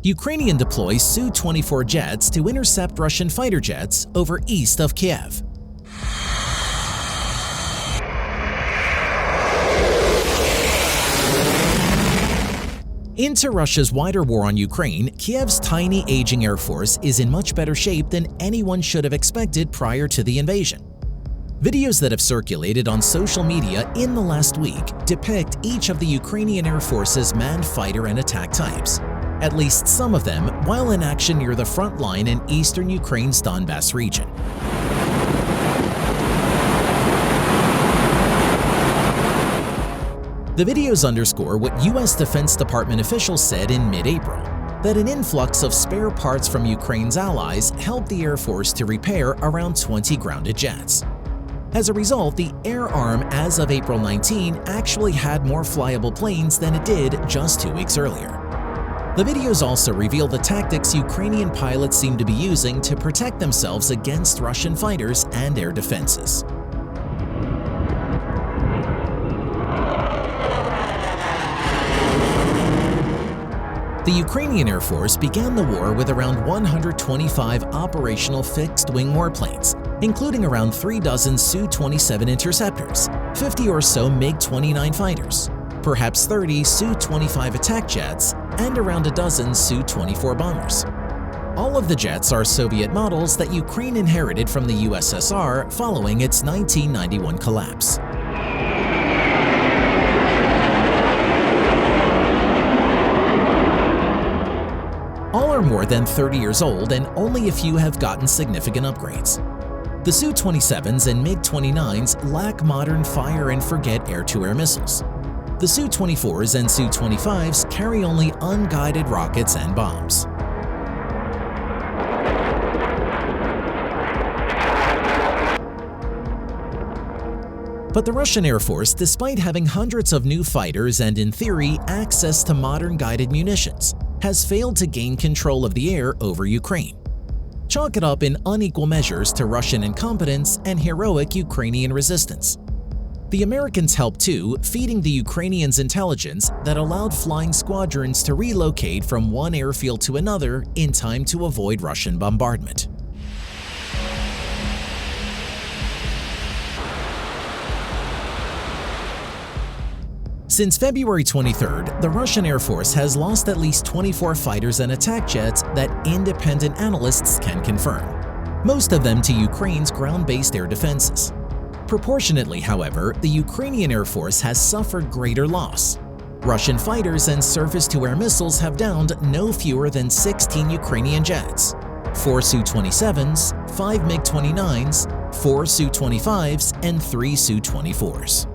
Ukrainian deploys Su-24 jets to intercept Russian fighter jets over east of Kyiv. Into Russia's wider war on Ukraine, Kyiv's tiny, aging air force is in much better shape than anyone should have expected prior to the invasion. Videos that have circulated on social media in the last week depict each of the Ukrainian Air Force's manned fighter and attack types, at least some of them while in action near the front line in eastern Ukraine's Donbas region. The videos underscore what U.S. Defense Department officials said in mid-April, that an influx of spare parts from Ukraine's allies helped the Air Force to repair around 20 grounded jets. As a result, the Air Arm as of April 19 actually had more flyable planes than it did just 2 weeks earlier. The videos also reveal the tactics Ukrainian pilots seem to be using to protect themselves against Russian fighters and air defenses. The Ukrainian Air Force began the war with around 125 operational fixed-wing warplanes, including around 3 dozen Su-27 interceptors, 50 or so MiG-29 fighters, perhaps 30 Su-25 attack jets, and around a dozen Su-24 bombers. All of the jets are Soviet models that Ukraine inherited from the USSR following its 1991 collapse. All are more than 30 years old and only a few have gotten significant upgrades. The Su-27s and MiG-29s lack modern fire-and-forget air-to-air missiles. The Su-24s and Su-25s carry only unguided rockets and bombs. But the Russian Air Force, despite having hundreds of new fighters and, in theory, access to modern guided munitions, has failed to gain control of the air over Ukraine. Chalk it up in unequal measures to Russian incompetence and heroic Ukrainian resistance. The Americans helped too, feeding the Ukrainians intelligence that allowed flying squadrons to relocate from one airfield to another in time to avoid Russian bombardment. Since February 23rd, the Russian Air Force has lost at least 24 fighters and attack jets that independent analysts can confirm, most of them to Ukraine's ground-based air defenses. Proportionately, however, the Ukrainian Air Force has suffered greater loss. Russian fighters and surface-to-air missiles have downed no fewer than 16 Ukrainian jets, 4 Su-27s, 5 MiG-29s, 4 Su-25s, and 3 Su-24s.